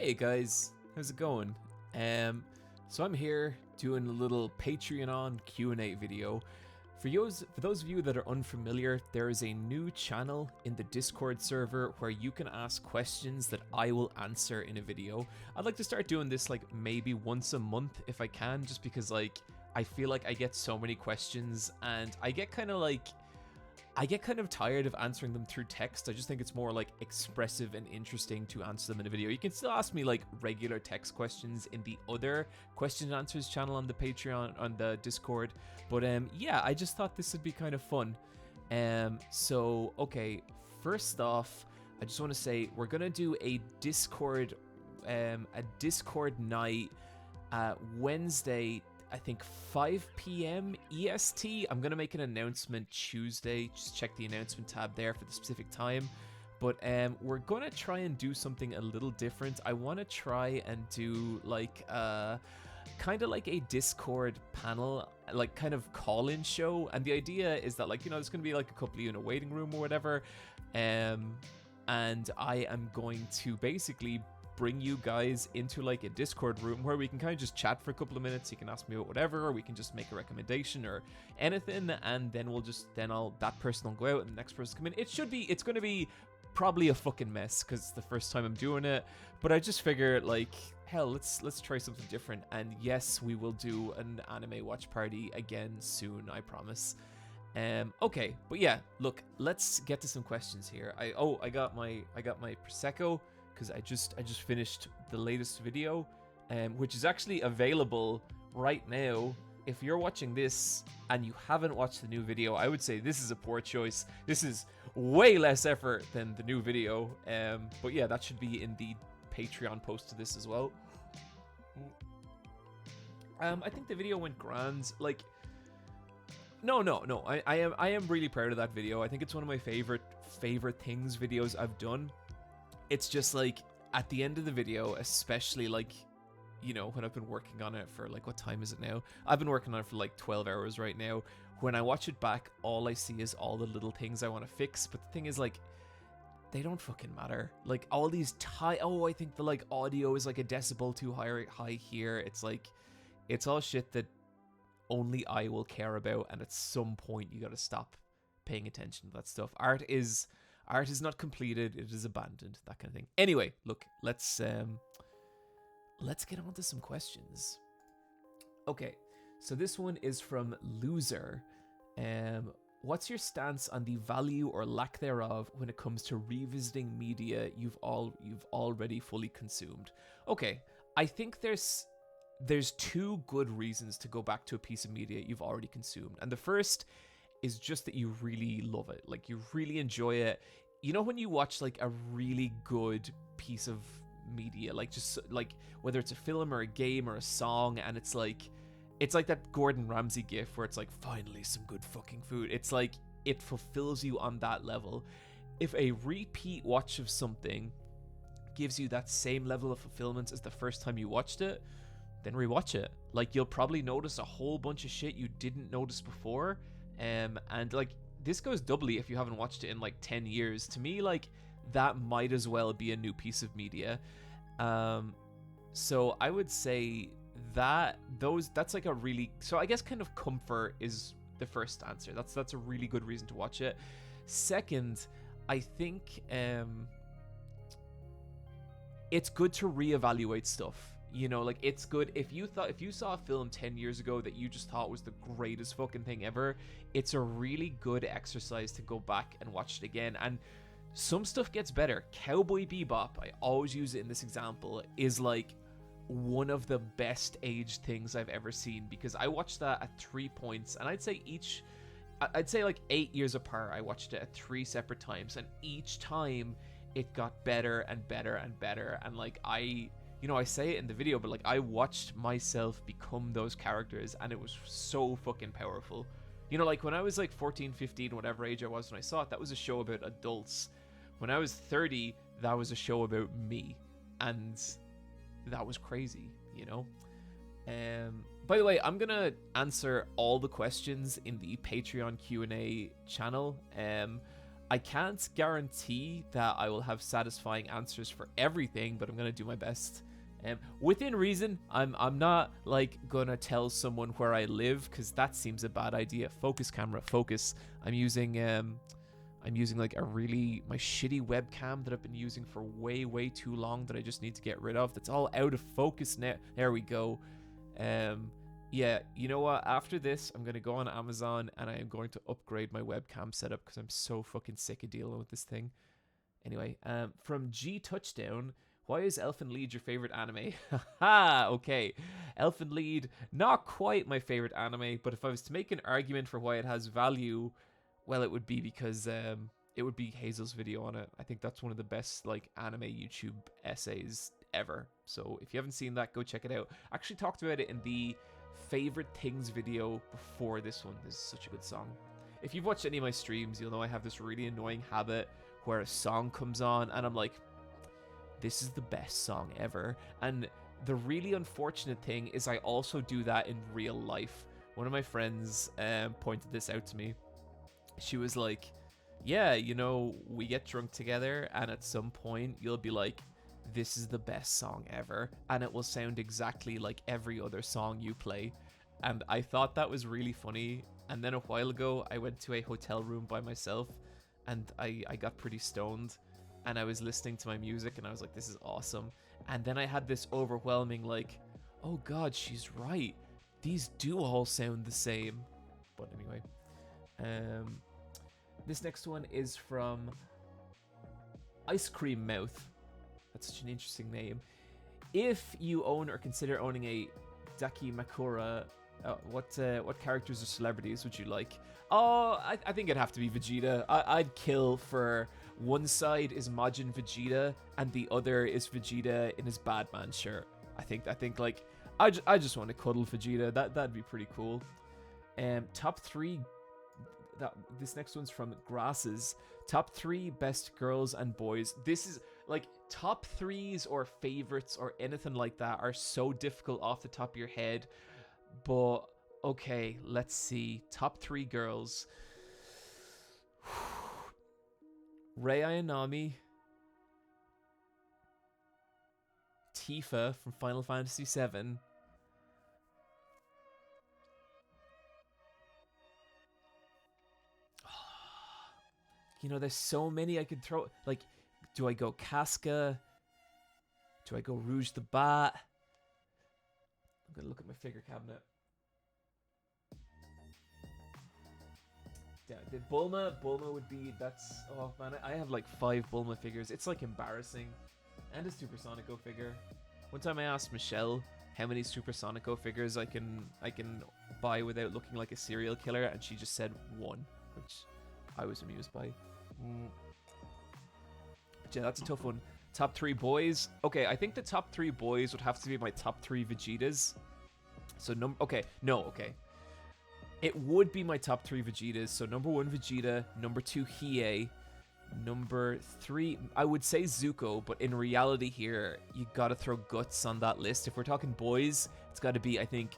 Hey guys, how's it going? So I'm here doing a little Patreon Q&A video. For those of you that are unfamiliar, there is a new channel in the Discord server where you can ask questions that I will answer in a video. I'd like to start doing this like maybe once a month if I can, just because like I feel like I get so many questions and I get kind of tired of answering them through text. I just think it's more like expressive and interesting to answer them in a video. You can still ask me like regular text questions in the other question and answers channel on the Patreon, on the Discord. But yeah, I just thought this would be kind of fun. So okay, first off, I just want to say we're gonna do a Discord night Wednesday, I think 5 p.m. EST. I'm going to make an announcement Tuesday. Just check the announcement tab there for the specific time. But we're going to try and do something a little different. I want to try and do like kind of like a Discord panel, like kind of call-in show. And the idea is that like, there's going to be like a couple of you in a waiting room or whatever. And I am going to basically bring you guys into like a Discord room where we can kind of just chat for a couple of minutes. You can ask me about whatever, or we can just make a recommendation or anything, and then that person will go out and the next person come in. It's going to be probably a fucking mess because it's the first time I'm doing it, but I just figure like, hell, let's try something different. And yes, we will do an anime watch party again soon, I promise. Okay, but yeah, look, let's get to some questions here. I got my prosecco because I just finished the latest video, which is actually available right now. If you're watching this and you haven't watched the new video, I would say this is a poor choice. This is way less effort than the new video. But yeah, that should be in the Patreon post to this as well. I think the video went grand. Like, no. I am really proud of that video. I think it's one of my favorite things videos I've done. It's just like at the end of the video, especially like, when I've been working on it for like, what time is it now? I've been working on it for like 12 hours right now. When I watch it back, all I see is all the little things I want to fix. But the thing is like, they don't fucking matter. Like all these I think the like audio is like a decibel too high here. It's like, it's all shit that only I will care about. And at some point you got to stop paying attention to that stuff. Art is not completed, it is abandoned, that kind of thing. Anyway, look, let's get on to some questions. Okay, so this one is from Loser. What's your stance on the value or lack thereof when it comes to revisiting media you've already fully consumed? Okay, I think there's two good reasons to go back to a piece of media you've already consumed. And the first is just that you really love it. Like, you really enjoy it. When you watch like a really good piece of media, like just like whether it's a film or a game or a song, and it's like that Gordon Ramsay gif where it's like, finally some good fucking food. It's like it fulfills you on that level. If a repeat watch of something gives you that same level of fulfillment as the first time you watched it, then rewatch it. Like, you'll probably notice a whole bunch of shit you didn't notice before. And like, this goes doubly if you haven't watched it in like 10 years. To me, like, that might as well be a new piece of media. So I would say that's like a really, so I guess kind of comfort is the first answer. That's a really good reason to watch it. Second, I think it's good to reevaluate stuff. Like, it's good if you saw a film 10 years ago that you just thought was the greatest fucking thing ever, it's a really good exercise to go back and watch it again. And some stuff gets better. Cowboy Bebop, I always use it in this example, is like one of the best aged things I've ever seen, because I watched that at 3 points, and I'd say like 8 years apart. I watched it at 3 separate times, and each time it got better and better and better. And like, I say it in the video, but like, I watched myself become those characters, and it was so fucking powerful. Like when I was like 14, 15, whatever age I was when I saw it, that was a show about adults. When I was 30, that was a show about me, and that was crazy, By the way, I'm gonna answer all the questions in the Patreon Q&A channel. I can't guarantee that I will have satisfying answers for everything, but I'm gonna do my best. Within reason. I'm not like gonna tell someone where I live, because that seems a bad idea. Focus, camera, focus. I'm using like my shitty webcam that I've been using for way too long that I just need to get rid of. That's all out of focus now. There we go. Yeah, you know what? After this, I'm going to go on Amazon and I am going to upgrade my webcam setup because I'm so fucking sick of dealing with this thing. Anyway, from G Touchdown, why is Elfen Lied your favorite anime? Haha, okay. Elfen Lied, not quite my favorite anime, but if I was to make an argument for why it has value, well, it would be because it would be Hazel's video on it. I think that's one of the best like anime YouTube essays ever. So if you haven't seen that, go check it out. I actually talked about it in the favorite things video before this one. This is such a good song. If you've watched any of my streams, you'll know I have this really annoying habit where a song comes on and I'm like, this is the best song ever. And the really unfortunate thing is I also do that in real life. One of my friends pointed this out to me. She was like, yeah, you know, we get drunk together and at some point you'll be like, this is the best song ever, and it will sound exactly like every other song you play. And I thought that was really funny. And then a while ago I went to a hotel room by myself and I got pretty stoned and I was listening to my music and I was like, this is awesome. And then I had this overwhelming like, oh god, she's right, these do all sound the same. But anyway, this next one is from Ice Cream Mouth. That's such an interesting name. If you own or consider owning a Dakimakura, what characters or celebrities would you like? Oh, I think it'd have to be Vegeta. I'd kill for one side is Majin Vegeta and the other is Vegeta in his Batman shirt. I think like I just want to cuddle Vegeta. That'd be pretty cool. Top 3. This next one's from Grasses. Top 3 best girls and boys. This is like top 3s or favorites or anything like that are so difficult off the top of your head. But okay, let's see. Top 3 girls. Rei Ayanami, Tifa from Final Fantasy VII, you know, there's so many I could throw. Like, do I go Casca? Do I go Rouge the Bat? I'm gonna look at my figure cabinet. Yeah, the Bulma would be, that's, oh man, I have like 5 Bulma figures. It's like embarrassing. And a Supersonico figure. One time I asked Michelle how many Supersonico figures I can buy without looking like a serial killer, and she just said 1, which I was amused by. But yeah, that's a tough one. Top 3 boys. Okay, I think the top 3 boys would have to be my top 3 Vegetas. So okay. It would be my top 3 Vegetas. So number 1 Vegeta, number 2 Hiei, number 3 I would say Zuko, but in reality here you gotta throw Guts on that list. If we're talking boys, it's gotta be, I think,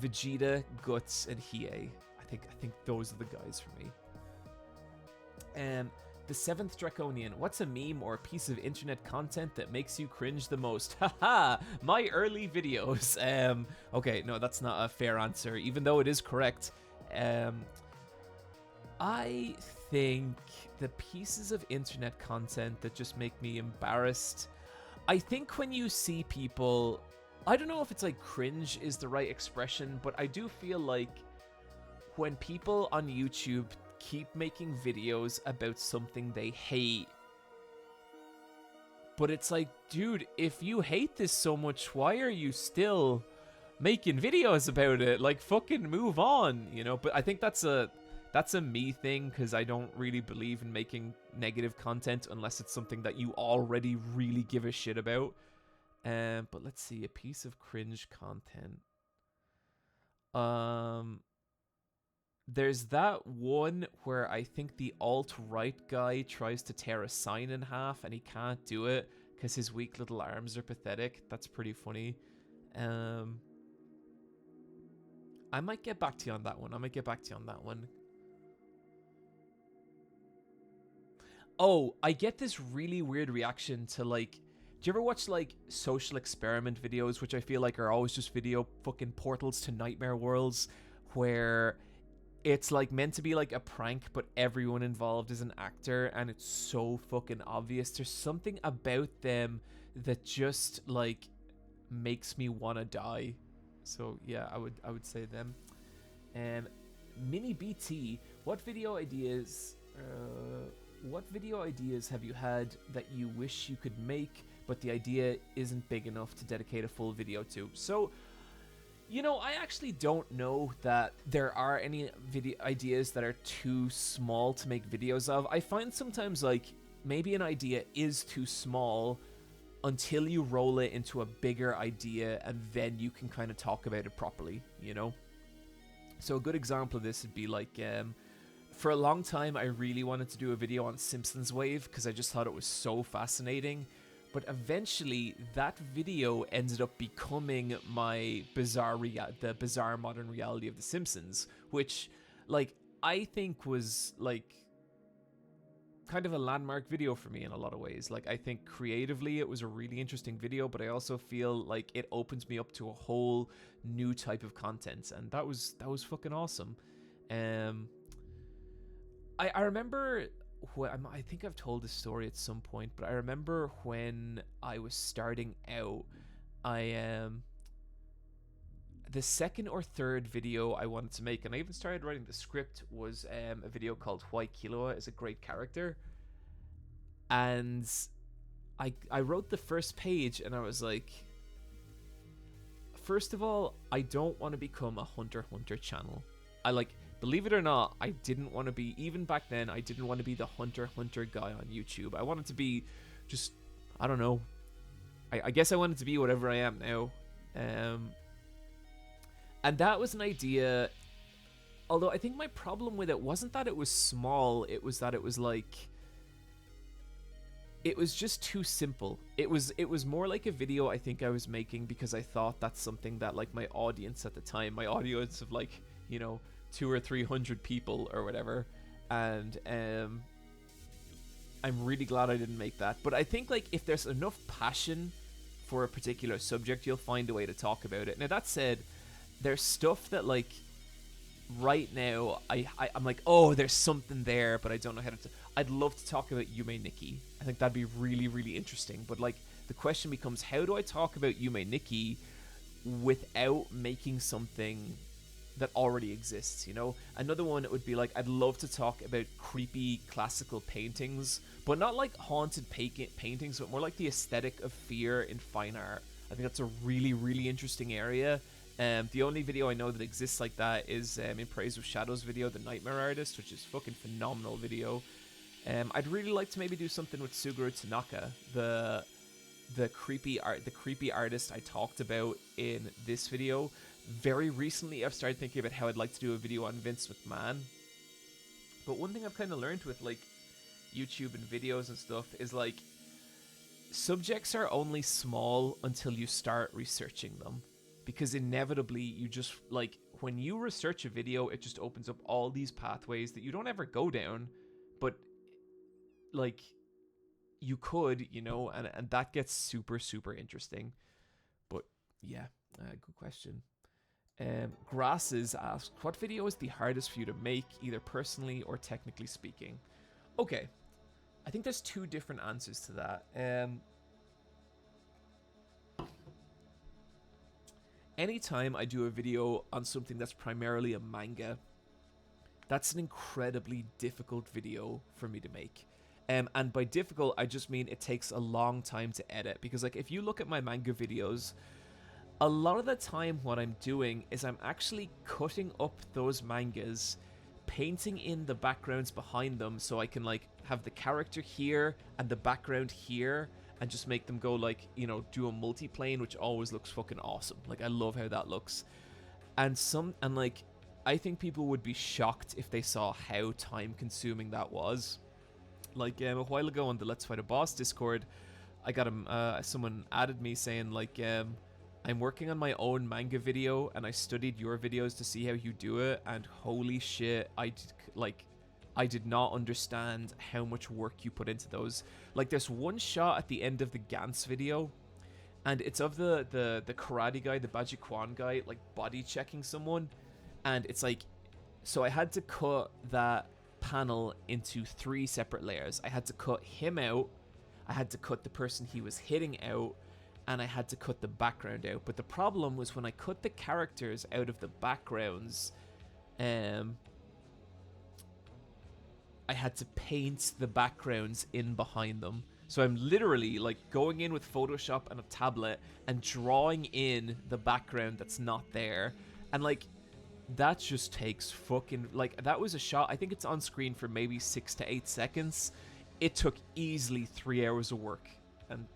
Vegeta, Guts, and Hiei. I think those are the guys for me. The 7th Draconian. What's a meme or a piece of internet content that makes you cringe the most? Haha, my early videos. Okay, no, that's not a fair answer, even though it is correct. I think the pieces of internet content that just make me embarrassed. I think when you see people, I don't know if it's like cringe is the right expression, but I do feel like when people on YouTube keep making videos about something they hate, but it's like, dude, if you hate this so much, why are you still making videos about it? Like, fucking move on, you know? But I think that's a me thing, because I don't really believe in making negative content unless it's something that you already really give a shit about. But let's see, a piece of cringe content. There's that one where I think the alt-right guy tries to tear a sign in half and he can't do it because his weak little arms are pathetic. That's pretty funny. I might get back to you on that one. Oh, I get this really weird reaction to like, do you ever watch like social experiment videos, which I feel like are always just video fucking portals to nightmare worlds, where it's like meant to be like a prank, but everyone involved is an actor, and it's so fucking obvious. There's something about them that just like makes me wanna die. So yeah, I would say them. Um, Mini BT, what video ideas? What video ideas have you had that you wish you could make, but the idea isn't big enough to dedicate a full video to? So, you know, I actually don't know that there are any video ideas that are too small to make videos of. I find sometimes like maybe an idea is too small until you roll it into a bigger idea, and then you can kind of talk about it properly, you know? So a good example of this would be like, for a long time I really wanted to do a video on Simpsons Wave because I just thought it was so fascinating. But eventually that video ended up becoming my the bizarre modern reality of The Simpsons, which like I think was like kind of a landmark video for me in a lot of ways. Like, I think creatively it was a really interesting video, but I also feel like it opens me up to a whole new type of content, and that was fucking awesome. I remember when, I think I've told this story at some point, but I remember when I was starting out, the second or third video I wanted to make, and I even started writing the script, was a video called Why Killua is a Great Character. And I wrote the first page and I was like, first of all, I don't want to become a Hunter x Hunter channel. I like, believe it or not, I didn't want to be, even back then, I didn't want to be the Hunter x Hunter guy on YouTube. I wanted to be just, I don't know, I guess I wanted to be whatever I am now. And that was an idea, although I think my problem with it wasn't that it was small, it was that it was like, it was just too simple. It was more like a video I think I was making because I thought that's something that like my audience at the time, my audience of like, you know, 200 or 300 people or whatever, and I'm really glad I didn't make that. But I think like if there's enough passion for a particular subject, you'll find a way to talk about it. Now that said, there's stuff that like right now I'm like, oh, there's something there, but I don't know how to I'd love to talk about Yume Nikki. I think that'd be really, really interesting. But like the question becomes, how do I talk about Yume Nikki without making something that already exists, you know? Another one would be like, I'd love to talk about creepy classical paintings, but not like haunted paintings, but more like the aesthetic of fear in fine art. I think that's a really, really interesting area. The only video I know that exists like that is In Praise of Shadows video, The Nightmare Artist, which is fucking phenomenal video. I'd really like to maybe do something with Suguru Tanaka, the creepy artist I talked about in this video. Very recently, I've started thinking about how I'd like to do a video on Vince McMahon. But one thing I've kind of learned with like YouTube and videos and stuff is like, subjects are only small until you start researching them. Because inevitably, you just, like, when you research a video, it just opens up all these pathways that you don't ever go down, but, like, you could, you know, and that gets super, super interesting. But, yeah, good question. Grasses asked, what video is the hardest for you to make, either personally or technically speaking? Okay, I think there's two different answers to that. Anytime I do a video on something that's primarily a manga, that's an incredibly difficult video for me to make. And by difficult, I just mean it takes a long time to edit. Because like, if you look at my manga videos, a lot of the time what I'm doing is I'm actually cutting up those mangas, painting in the backgrounds behind them so I can like have the character here and the background here, and just make them go like, you know, do a multiplane, which always looks fucking awesome. Like, I love how that looks. And like, I think people would be shocked if they saw how time consuming that was. Like, a while ago on the Let's Fight a Boss Discord, I got someone added me saying like, I'm working on my own manga video and I studied your videos to see how you do it, and holy shit, I did not understand how much work you put into those. Like, there's one shot at the end of the Gantz video, and it's of the karate guy, the Baji Kwan guy, like body checking someone, and it's like, so I had to cut that panel into 3 separate layers. I had to cut him out, I had to cut the person he was hitting out, and I had to cut the background out. But the problem was when I cut the characters out of the backgrounds, I had to paint the backgrounds in behind them. So I'm literally like going in with Photoshop and a tablet and drawing in the background that's not there. And like, that just takes fucking, like, that was a shot, I think it's on screen for maybe 6 to 8 seconds. It took easily 3 hours of work. And,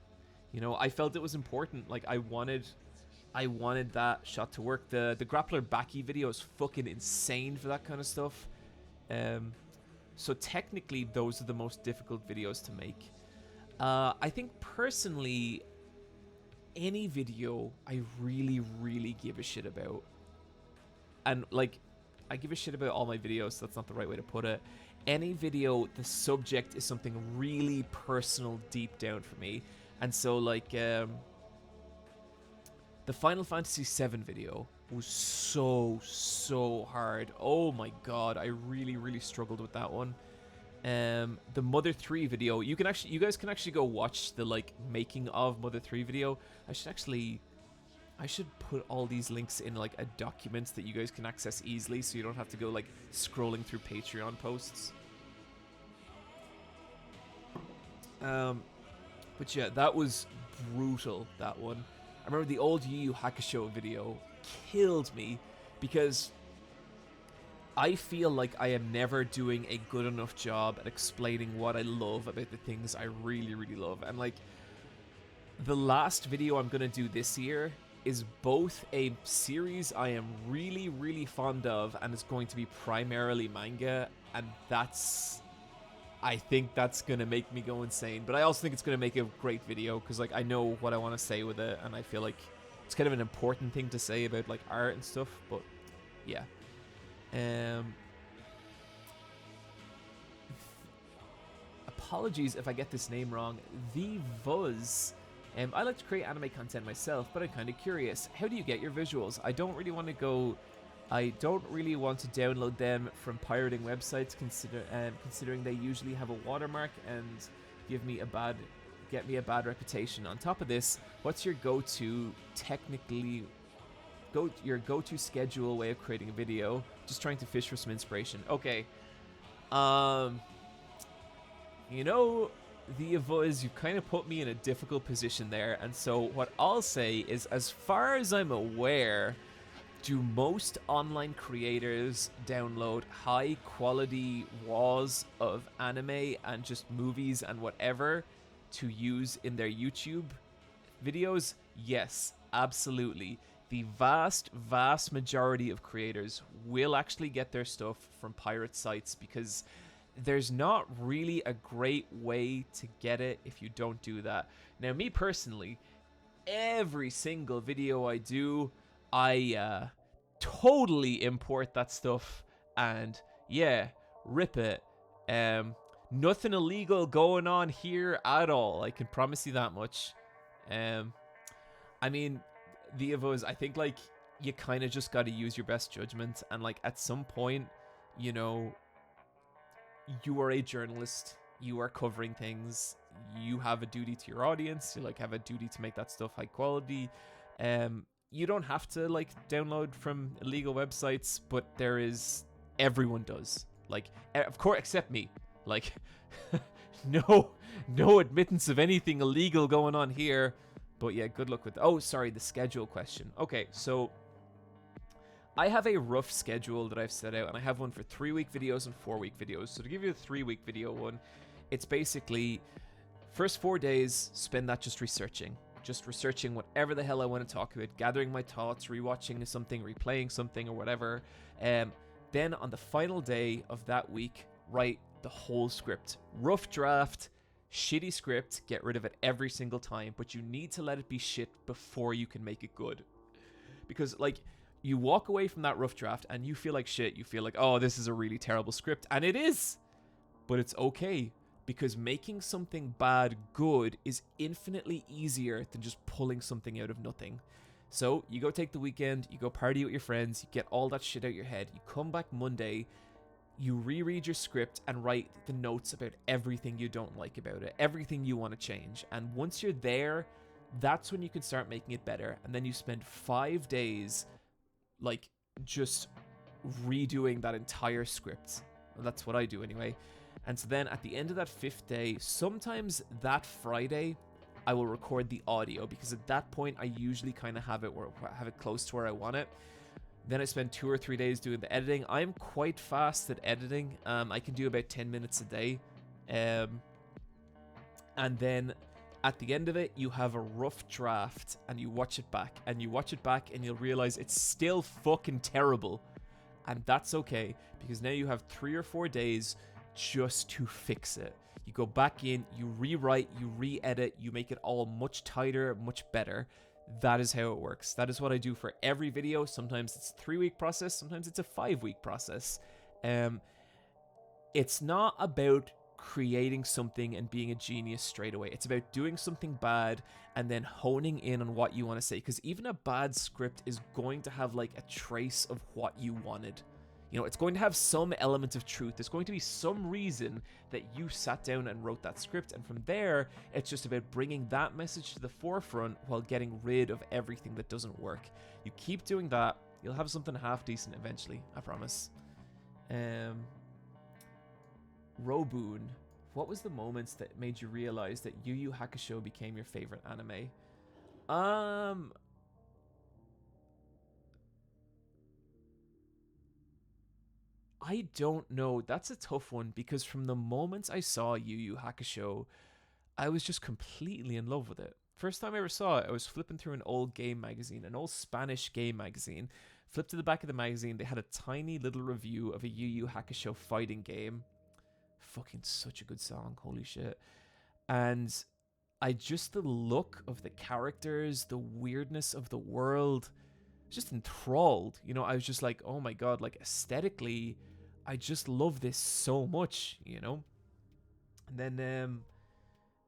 you know, I felt it was important. Like, I wanted that shot to work. The Grappler Baki video is fucking insane for that kind of stuff. So technically, those are the most difficult videos to make. I think personally, any video I really, really give a shit about. And like, I give a shit about all my videos, so that's not the right way to put it. Any video, the subject is something really personal deep down for me. And so like, the Final Fantasy VII video was so hard. Oh my god, I really struggled with that one. The Mother 3 video, you guys can actually go watch the like making of Mother 3 video. I should put all these links in like a document that you guys can access easily, so you don't have to go like scrolling through Patreon posts. But yeah, that was brutal, that one. I remember the old Yu Yu Hakusho video killed me because I feel like I am never doing a good enough job at explaining what I love about the things I really love. And like, the last video I'm gonna do this year is both a series I am really fond of, and it's going to be primarily manga, and I think that's gonna make me go insane. But I also think it's gonna make a great video, because like, I know what I want to say with it, and I feel like it's kind of an important thing to say about like art and stuff. But yeah. Apologies if I get this name wrong. The Vuz. I like to create anime content myself, but I'm kind of curious. How do you get your visuals? I don't really want to download them from pirating websites, considering they usually have a watermark and get me a bad reputation. On top of this, what's your go-to schedule way of creating a video? Just trying to fish for some inspiration. Okay. You know, the Avoiz, you kind of put me in a difficult position there. And so what I'll say is, as far as I'm aware, do most online creators download high quality WAVs of anime and just movies and whatever to use in their YouTube videos? Yes, absolutely. The vast majority of creators will actually get their stuff from pirate sites, because there's not really a great way to get it if you don't do that. Now, me personally, every single video I do, I totally import that stuff, and yeah, rip it. Nothing illegal going on here at all, I can promise you that much. I mean, the Evos, I think like you kind of just got to use your best judgment, and like at some point, you know, you are a journalist, you are covering things, you have a duty to your audience, you like have a duty to make that stuff high quality. You don't have to like download from illegal websites, but everyone does, like, of course, except me, like no admittance of anything illegal going on here. But yeah, good luck with the schedule question. Okay, so I have a rough schedule that I've set out, and I have one for 3-week videos and 4-week videos. So to give you the 3-week video one, it's basically first 4 days, spend that just researching whatever the hell I want to talk about, gathering my thoughts, rewatching something, replaying something, or whatever. Then on the final day of that week, write the whole script. Rough draft, shitty script, get rid of it every single time, but you need to let it be shit before you can make it good. Because like, you walk away from that rough draft and you feel like shit, you feel like, oh, this is a really terrible script, and it is. But it's okay, because making something bad good is infinitely easier than just pulling something out of nothing. So you go take the weekend, you go party with your friends, you get all that shit out your head, you come back Monday, you reread your script and write the notes about everything you don't like about it, everything you want to change. And once you're there, that's when you can start making it better. And then you spend 5 days like just redoing that entire script. Well, that's what I do anyway. And so then at the end of that 5th day, sometimes that Friday, I will record the audio, because at that point I usually kind of have it close to where I want it. Then I spend 2 or 3 days doing the editing. I'm quite fast at editing. I can do about 10 minutes a day. And then at the end of it, you have a rough draft and you watch it back. And you watch it back and you'll realize it's still fucking terrible. And that's okay, because now you have 3 or 4 days just to fix it. You go back in, you rewrite, you re-edit, you make it all much tighter, much better. That is how it works. That is what I do for every video. Sometimes it's a 3-week process, sometimes it's a 5-week process. It's not about creating something and being a genius straight away. It's about doing something bad and then honing in on what you want to say, because even a bad script is going to have like a trace of what you wanted. You know, it's going to have some element of truth. There's going to be some reason that you sat down and wrote that script. And from there, it's just about bringing that message to the forefront while getting rid of everything that doesn't work. You keep doing that, you'll have something half decent eventually, I promise. Roboon, what was the moments that made you realize that Yu Yu Hakusho became your favorite anime? I don't know. That's a tough one, because from the moment I saw Yu Yu Hakusho, I was just completely in love with it. First time I ever saw it, I was flipping through an old game magazine, an old Spanish game magazine. Flipped to the back of the magazine, they had a tiny little review of a Yu Yu Hakusho fighting game. Fucking such a good song, holy shit. And the look of the characters, the weirdness of the world, just enthralled. You know, I was just like, oh my god, like aesthetically, I just love this so much, you know? And then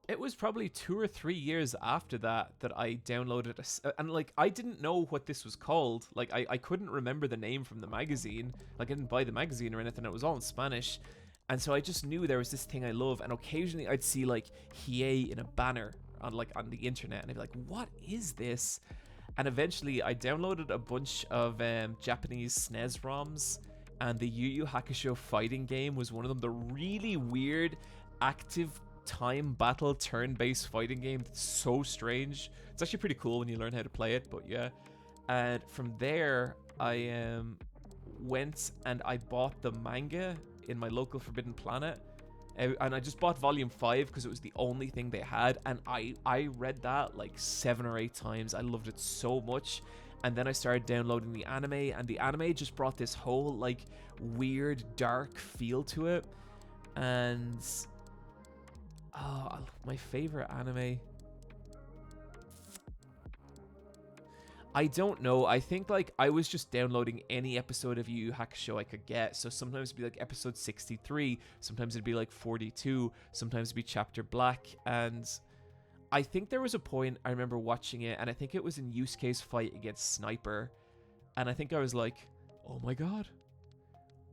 it was probably 2 or 3 years after that I downloaded and like, I didn't know what this was called. Like, I couldn't remember the name from the magazine. Like, I didn't buy the magazine or anything. It was all in Spanish. And so I just knew there was this thing I love, and occasionally I'd see like Hiei in a banner on the internet, and I'd be like, what is this? And eventually I downloaded a bunch of Japanese SNES ROMs, and the Yu Yu Hakusho fighting game was one of them. The really weird active time battle turn-based fighting game that's so strange. It's actually pretty cool when you learn how to play it, but yeah. And from there I went and I bought the manga in my local Forbidden Planet, and I just bought volume 5 because it was the only thing they had, and I read that like 7 or 8 times. I loved it so much. And then I started downloading the anime, and the anime just brought this whole like weird dark feel to it. And my favorite anime, I don't know. I think like I was just downloading any episode of Yu Yu Hakusho I could get. So sometimes it'd be like episode 63, sometimes it'd be like 42, sometimes it'd be chapter black. And I think there was a point I remember watching it, and I think it was in Yusuke's fight against Sniper. And I think I was like, oh my god,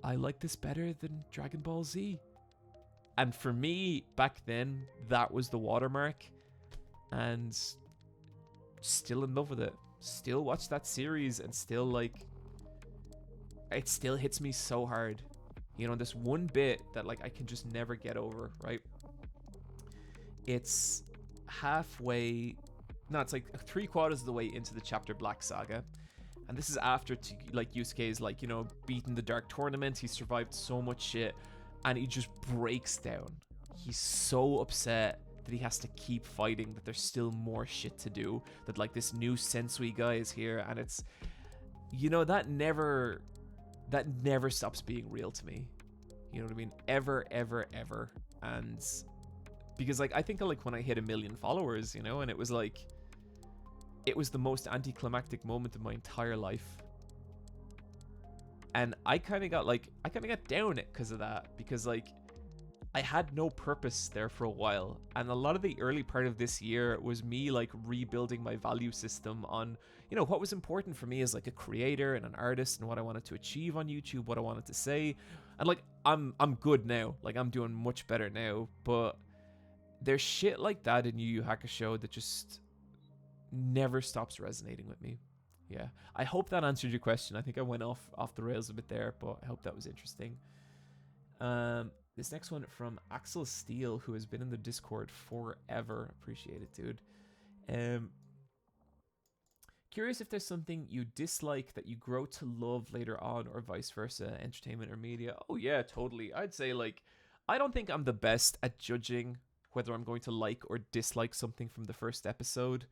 I like this better than Dragon Ball Z. And for me, back then, that was the watermark. And still in love with it. Still watch that series, and still like, it still hits me so hard. You know, this one bit that like I can just never get over, right? It's halfway, no, it's like 3/4 of the way into the chapter Black Saga. And this is after like Yusuke's like, you know, beaten the Dark Tournament. He survived so much shit, and he just breaks down. He's so upset that he has to keep fighting, that there's still more shit to do, that like this new Sensui guy is here, and it's, you know, that never stops being real to me. You know what I mean? Ever. And because like I think like when I hit 1 million followers, you know, and it was like, it was the most anticlimactic moment of my entire life. And I kind of got down it because of that, because like I had no purpose there for a while, and a lot of the early part of this year was me like rebuilding my value system on, you know, what was important for me as like a creator and an artist, and what I wanted to achieve on YouTube, what I wanted to say. And like I'm good now, like I'm doing much better now, but there's shit like that in Yu Yu Hakusho that just never stops resonating with me. Yeah, I hope that answered your question. I think I went off the rails a bit there, but I hope that was interesting. This next one from Axel Steele, who has been in the Discord forever. Appreciate it, dude. Curious if there's something you dislike that you grow to love later on, or vice versa, entertainment or media. Oh yeah, totally. I'd say like, I don't think I'm the best at judging whether I'm going to like or dislike something from the first episode.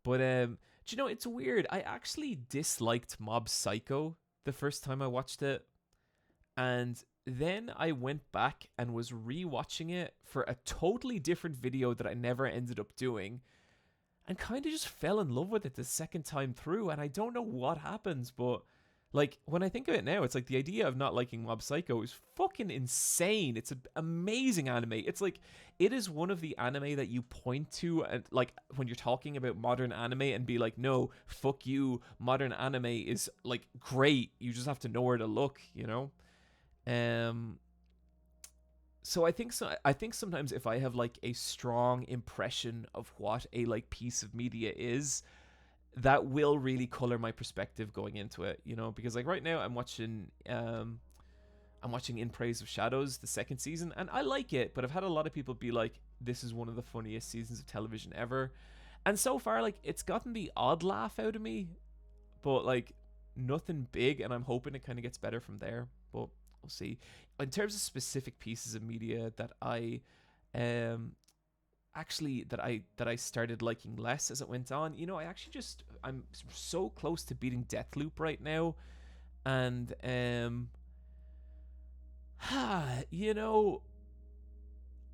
But do you know, it's weird. I actually disliked Mob Psycho the first time I watched it. And then I went back and was rewatching it for a totally different video that I never ended up doing, and kind of just fell in love with it the second time through. And I don't know what happens, but like when I think of it now, it's like the idea of not liking Mob Psycho is fucking insane. It's an amazing anime. It's like, it is one of the anime that you point to, and like when you're talking about modern anime, and be like, no, fuck you, modern anime is like great, you just have to know where to look, you know. So I think sometimes if I have like a strong impression of what a like piece of media is, that will really color my perspective going into it, you know. Because like right now I'm watching In Praise of Shadows, the second season, and I like it, but I've had a lot of people be like, this is one of the funniest seasons of television ever. And so far, like, it's gotten the odd laugh out of me, but like nothing big, and I'm hoping it kind of gets better from there, but we'll see. In terms of specific pieces of media that I actually that I started liking less as it went on, you know, I'm so close to beating Deathloop right now, and you know,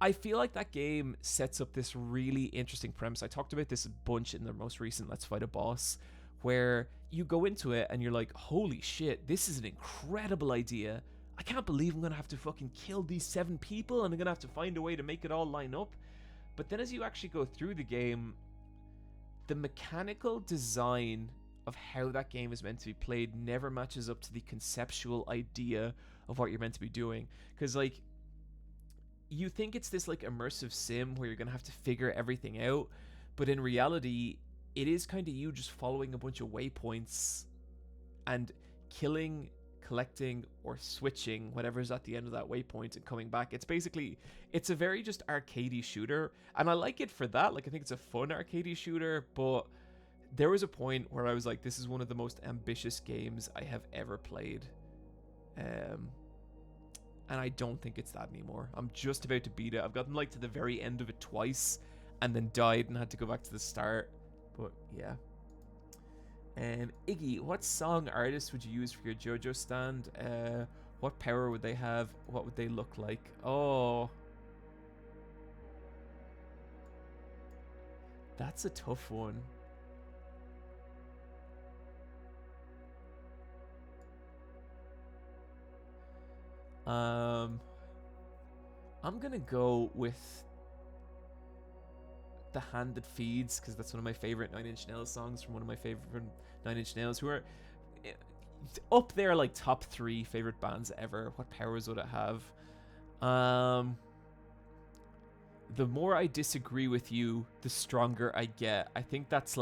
I feel like that game sets up this really interesting premise. I talked about this a bunch in the most recent Let's Fight a Boss, where you go into it and you're like, holy shit, this is an incredible idea. I can't believe I'm gonna have to fucking kill these 7 people, and I'm gonna have to find a way to make it all line up. But then as you actually go through the game, the mechanical design of how that game is meant to be played never matches up to the conceptual idea of what you're meant to be doing. Because like, you think it's this like immersive sim where you're gonna have to figure everything out, but in reality it is kind of you just following a bunch of waypoints and killing, collecting, or switching whatever's at the end of that waypoint and coming back. It's a very just arcadey shooter, and I like it for that. Like, I think it's a fun arcadey shooter, but there was a point where I was like, this is one of the most ambitious games I have ever played. And I don't think it's that anymore. I'm just about to beat it. I've gotten like to the very end of it twice and then died and had to go back to the start. But yeah. Iggy, what song artist would you use for your JoJo stand? What power would they have? What would they look like? Oh, that's a tough one. I'm gonna go with The Hand That Feeds, because that's one of my favorite Nine Inch Nails songs from one of my favorite Nine Inch Nails, who are up there like top 3 favorite bands ever. What powers would it have? The more I disagree with you, the stronger I get. I think that's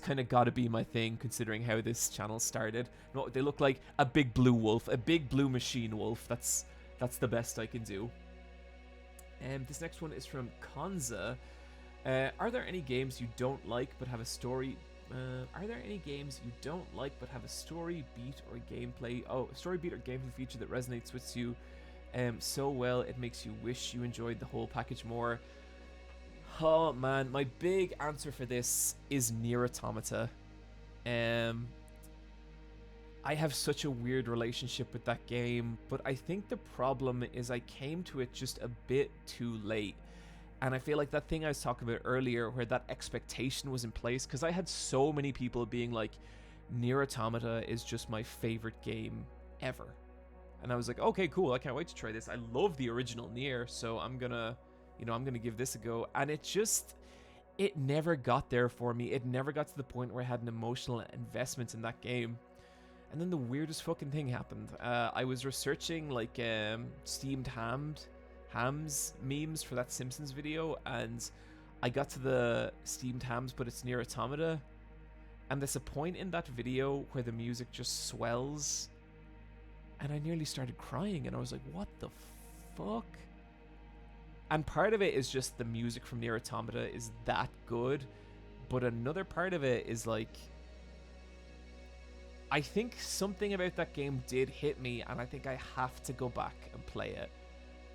kind of got to be my thing, considering how this channel started. No, they look like a big blue wolf, a big blue machine wolf. That's the best I can do. This next one is from Konza. Are there any games you don't like but have a story? Are there any games you don't like but have a story beat or gameplay? Oh, a story beat or gameplay feature that resonates with you so well it makes you wish you enjoyed the whole package more. Oh man, my big answer for this is Nier Automata. I have such a weird relationship with that game, but I think the problem is I came to it just a bit too late. And I feel like that thing I was talking about earlier, where that expectation was in place, because I had so many people being like, Nier Automata is just my favorite game ever. And I was like, okay, cool, I can't wait to try this. I love the original Nier, so I'm gonna, I'm gonna give this a go. And it never got there for me. It never got to the point where I had an emotional investment in that game. And then the weirdest fucking thing happened. I was researching like steamed hams memes for that Simpsons video, and I got to the steamed hams, but it's Nier Automata. And there's a point in that video where the music just swells, and I nearly started crying, and I was like, what the fuck? And part of it is just the music from Nier Automata is that good, but another part of it is like, I think something about that game did hit me, and I think I have to go back and play it.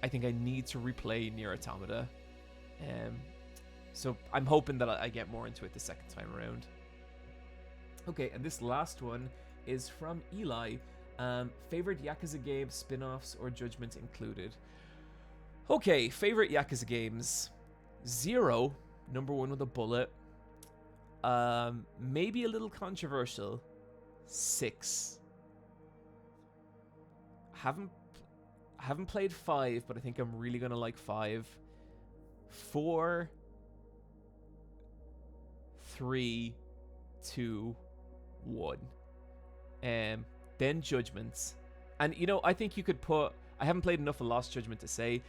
I think I need to replay Nier Automata. So I'm hoping that I get more into it the second time around. Okay, and this last one is from Eli. Favorite Yakuza game, spin-offs, or Judgment included? Okay, favorite Yakuza games. 0, number 1 with a bullet. Maybe a little controversial. 6. Haven't played 5, but I think I'm really gonna like 5. 4, 3, 2, 1. Then Judgments. And I think you could put, I haven't played enough of Lost Judgment to say,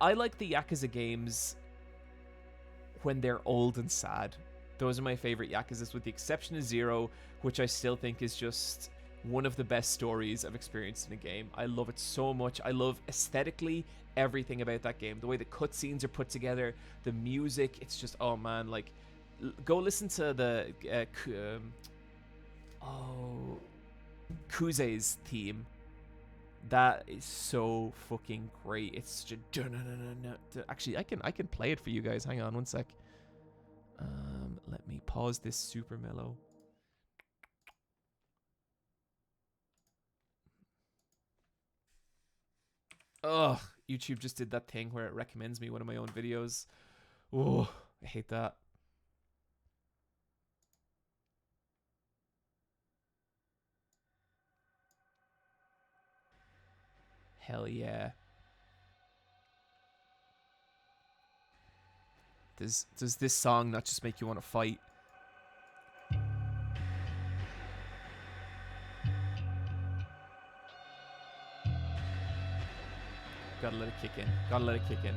I like the Yakuza games when they're old and sad. Those are my favorite Yakuzas, with the exception of 0, which I still think is just one of the best stories I've experienced in a game. I love it so much. I love aesthetically everything about that game. The way the cutscenes are put together, the music, it's just, oh man, like, go listen to the Kuze's theme. That is so fucking great. It's just, actually, I can play it for you guys. Hang on one sec. Let me pause this super mellow. Ugh, YouTube just did that thing where it recommends me one of my own videos. Oh, I hate that. Hell yeah. Does this song not just make you want to fight? Gotta let it kick in. Gotta let it kick in.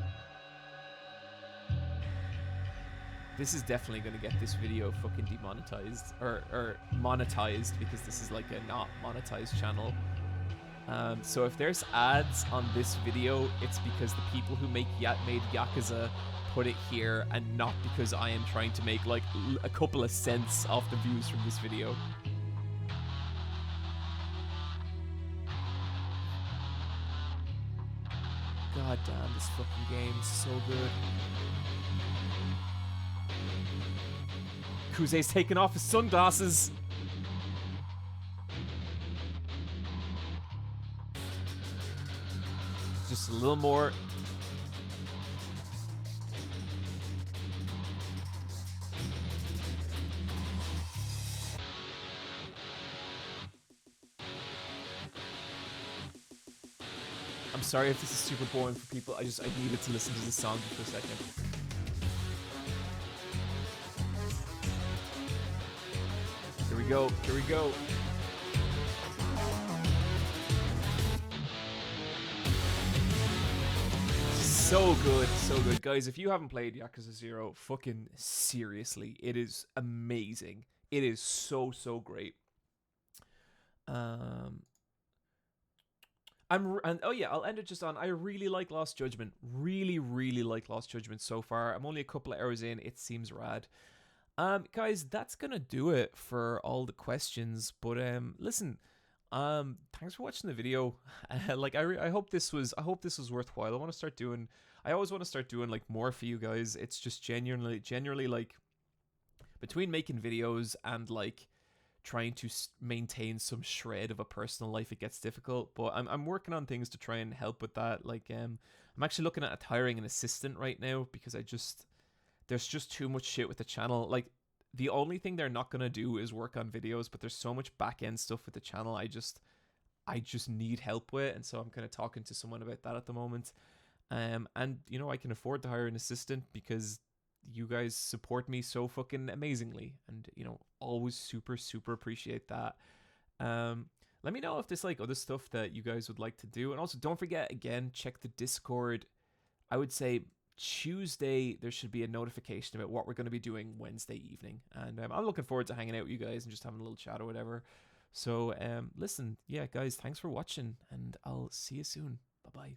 This is definitely gonna get this video fucking demonetized or monetized, because this is like a not monetized channel. So if there's ads on this video, it's because the people who made Yakuza put it here, and not because I am trying to make like a couple of cents off the views from this video. God damn, this fucking game is so good. Kuze's taking off his sunglasses. Just a little more. I'm sorry if this is super boring for people. I needed to listen to this song for a second. Here we go. Here we go. So good, so good. Guys, if you haven't played Yakuza 0, fucking seriously, it is amazing. It is so, so great. I'll end it just on, I really like Lost Judgment. Really, really like Lost Judgment so far. I'm only a couple of hours in. It seems rad. Guys, that's gonna do it for all the questions. But listen, thanks for watching the video. I hope this was worthwhile. I always want to start doing like more for you guys. It's just genuinely like, between making videos and like trying to maintain some shred of a personal life, it gets difficult. But I'm working on things to try and help with that. Like I'm actually looking at hiring an assistant right now, because there's just too much shit with the channel. Like, the only thing they're not gonna do is work on videos, but there's so much back end stuff with the channel. I just need help with, and so I'm kind of talking to someone about that at the moment. And you know, I can afford to hire an assistant because you guys support me so fucking amazingly, and you know, always super super appreciate that. Um, Let me know if there's like other stuff that you guys would like to do, and also don't forget again, check the Discord. I would say Tuesday there should be a notification about what we're going to be doing Wednesday evening, and I'm looking forward to hanging out with you guys and just having a little chat or whatever. So listen, yeah, guys, thanks for watching, and I'll see you soon. Bye bye.